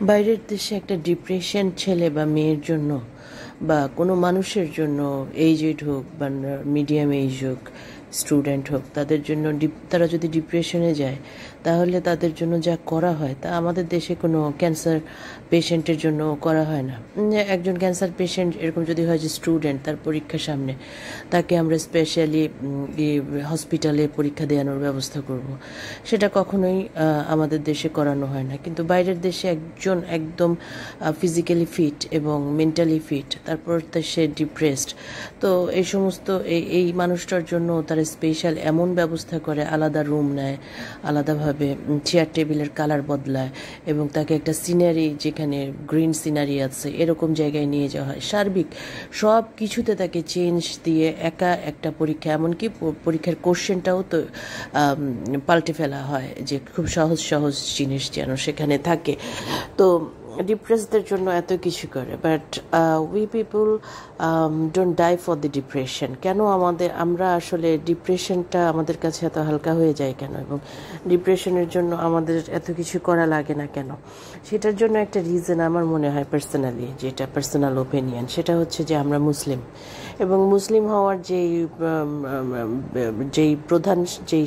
বাইরের দেশে একটা ডিপ্রেশন ছেলে বা মেয়ের জন্য বা কোনো মানুষের জন্য, এইজড হোক বা মিডিয়াম এজ হোক, স্টুডেন্ট হোক, তাদের জন্য তারা যদি ডিপ্রেশনে যায় তাহলে তাদের জন্য যা করা হয় তা আমাদের দেশে কোনো ক্যান্সার পেশেন্টের জন্য করা হয় না। একজন ক্যান্সার পেশেন্ট এরকম যদি হয় যে স্টুডেন্ট, তার পরীক্ষার সামনে, তাকে আমরা স্পেশালি হসপিটালে পরীক্ষা দেওয়ানোর ব্যবস্থা করব, সেটা কখনোই আমাদের দেশে করানো হয় না। কিন্তু বাইরের দেশে একজন একদম ফিজিক্যালি ফিট এবং মেন্টালি ফিট, তারপর সে ডিপ্রেসড, তো এই সমস্ত এই মানুষটার জন্য তারা স্পেশাল এমন ব্যবস্থা করে, আলাদা রুম নেয়, আলাদাভাবে চেয়ার টেবিলের কালার বদলায় এবং তাকে একটা সিনারি, যেখানে গ্রিন সিনারি আছে এরকম জায়গায় নিয়ে যাওয়া হয়। সার্বিক সব কিছুতে তাকে চেঞ্জ দিয়ে একা একটা পরীক্ষা, এমনকি পরীক্ষার কোশ্চেনটাও তো পাল্টে ফেলা হয়, যে খুব সহজ সহজ জিনিস যেন সেখানে থাকে। তো ডিপ্রেসদের জন্য এত কিছু করে, but we people don't die for the depression. কেন আমরা আসলে ডিপ্রেশনটা আমাদের কাছে এত হালকা হয়ে যায় কেন, এবং ডিপ্রেশনের জন্য আমাদের এত কিছু করা লাগে না কেন? সেটার জন্য একটা রিজন আমার মনে হয় পার্সোনালি, যেটা পার্সোনাল ওপিনিয়ন, সেটা হচ্ছে যে আমরা মুসলিম, এবং মুসলিম হওয়ার যেই প্রধান যেই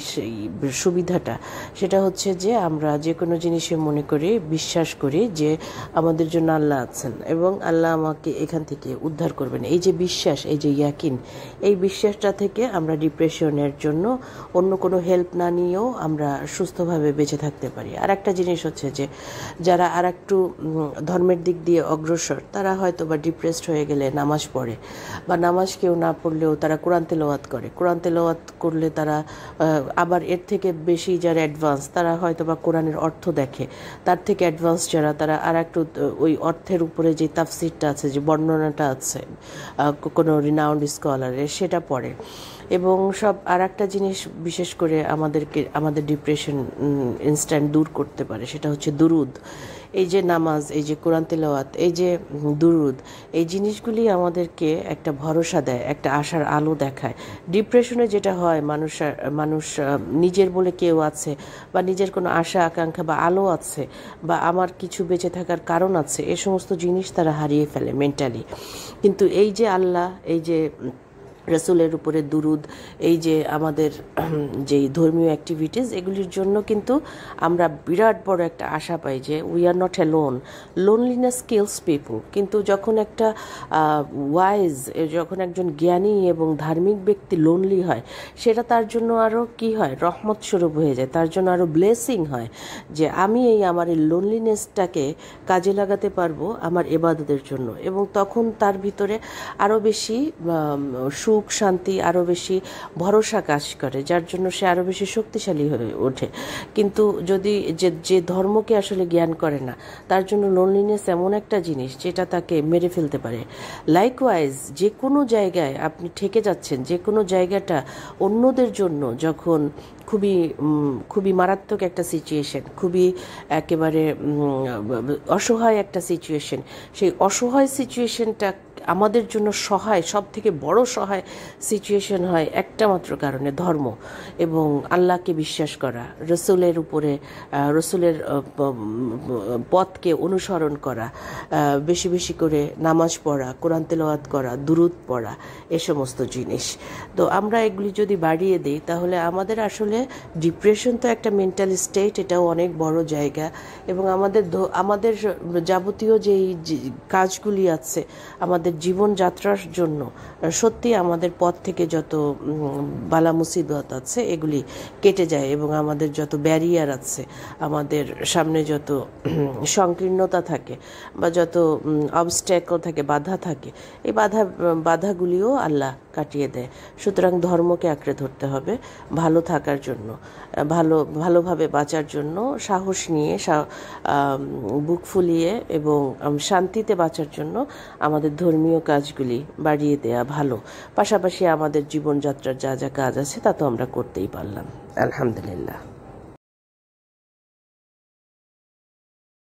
সুবিধাটা, সেটা হচ্ছে যে আমরা যে কোনো জিনিসে মনে করি, বিশ্বাস করি যে আমাদের জন্য আল্লাহ আছেন এবং আল্লাহ আমাকে এখান থেকে উদ্ধার করবেন। এই যে বিশ্বাস, এই যে ইয়াকিন, এই বিশ্বাসটা থেকে আমরা ডিপ্রেশনের জন্য অন্য কোনো হেল্প না নিয়েও আমরা সুস্থভাবে বেঁচে থাকতে পারি। আর একটা জিনিস হচ্ছে যে যারা আর একটু ধর্মের দিক দিয়ে অগ্রসর, তারা হয়তো বা ডিপ্রেসড হয়ে গেলে নামাজ পড়ে, বা নামাজ কেউ না পড়লেও তারা কোরআন তেলাওয়াত করে। কোরআন তেলাওয়াত করলে তারা আবার এর থেকে বেশি যারা অ্যাডভান্স, তারা হয়তো বা কোরআনের অর্থ দেখে। তার থেকে অ্যাডভান্স যারা, তারা আর একটু ওই অর্থের উপরে যে তাফসিরটা আছে, যে বর্ণনাটা আছে কোনো রিনাউন্ড স্কলারের, সেটা পড়ে। এবং সব আর একটা জিনিস বিশেষ করে আমাদের ডিপ্রেশন ইনস্ট্যান্ট দূর করতে পারে, সেটা হচ্ছে দুরুদ। এই যে নামাজ, এই যে কোরআন তেলাওয়াত, এই যে দুরুদ, এই জিনিসগুলি আমাদেরকে একটা ভরসা দেয়, একটা আশার আলো দেখায়। ডিপ্রেশনে যেটা হয়, মানুষ নিজের বলে কেউ আছে, বা নিজের কোনো আশা আকাঙ্ক্ষা বা আলো আছে, বা আমার কিছু বেঁচে থাকার কারণ আছে, এ সমস্ত জিনিস তারা হারিয়ে ফেলে মেন্টালি। কিন্তু এই যে আল্লাহ, এই যে রসুলের উপরে দুরুদ, এই যে আমাদের যেই ধর্মীয় অ্যাক্টিভিটিস, এগুলির জন্য কিন্তু আমরা বিরাট বড় একটা আশা পাই যে we are not alone. Loneliness kills people, কিন্তু যখন একটা যখন একজন জ্ঞানী এবং ধার্মিক ব্যক্তি লোনলি হয়, সেটা তার জন্য আরও কি হয়, রহমত স্বরূপ হয়ে যায়, তার জন্য আরও ব্লেসিং হয়, যে আমি আমার এই লোনলিনেসটাকে কাজে লাগাতে পারবো আমার ইবাদতের জন্য, এবং তখন তার ভিতরে আরও বেশি সুখ, শান্তি, আরও বেশি ভরসা কাজ করে, যার জন্য সে আরও বেশি শক্তিশালী হয়ে ওঠে। কিন্তু যদি যে ধর্মকে আসলে জ্ঞান করে না, তার জন্য লোনলিনেস এমন একটা জিনিস যেটা তাকে মেরে ফেলতে পারে। লাইকওয়াইজ যে কোনো জায়গায় আপনি ঠেকে যাচ্ছেন, যে কোনো জায়গাটা অন্যদের জন্য যখন খুবই মারাত্মক একটা সিচুয়েশন, খুবই একেবারে অসহায় একটা সিচুয়েশন, সেই অসহায় সিচুয়েশনটা আমাদের জন্য সব থেকে বড় সহায় সিচুয়েশন হয় একটা মাত্র কারণে, ধর্ম এবং আল্লাহকে বিশ্বাস করা, রসুলের পথকে অনুসরণ করা, বেশি বেশি করে নামাজ পড়া, কোরআন তেলাওয়াত করা, দুরুদ পড়া, এ সমস্ত জিনিস। তো আমরা এগুলি যদি বাড়িয়ে দিই, তাহলে আমাদের আসলে ডিপ্রেশন তো একটা মেন্টাল স্টেট, এটাও অনেক বড় জায়গা, এবং আমাদের যাবতীয় যেই কাজগুলি আছে আমাদের জীবনযাত্রার জন্য, সত্যি আমাদের পথ থেকে যত বালা মুসিবত আছে এগুলি কেটে যায়, এবং আমাদের যত ব্যারিয়ার আছে, আমাদের সামনে যত সংকীর্ণতা থাকে, বা যত অবস্ট্যাকল থাকে, বাধা থাকে, এই বাধাগুলিও আল্লাহ কাটিয়ে দেয়। সুতরাং ধর্মকে আঁকড়ে ধরতে হবে ভালো থাকার জন্য, ভালোভাবে বাঁচার জন্য, সাহস নিয়ে, বুক ফুলিয়ে এবং শান্তিতে বাঁচার জন্য আমাদের ধর্মীয় কাজগুলি বাড়িয়ে দেয়া ভালো। পাশাপাশি আমাদের জীবনযাত্রার যা যা কাজ আছে তা তো আমরা করতেই পারলাম, আলহামদুলিল্লাহ।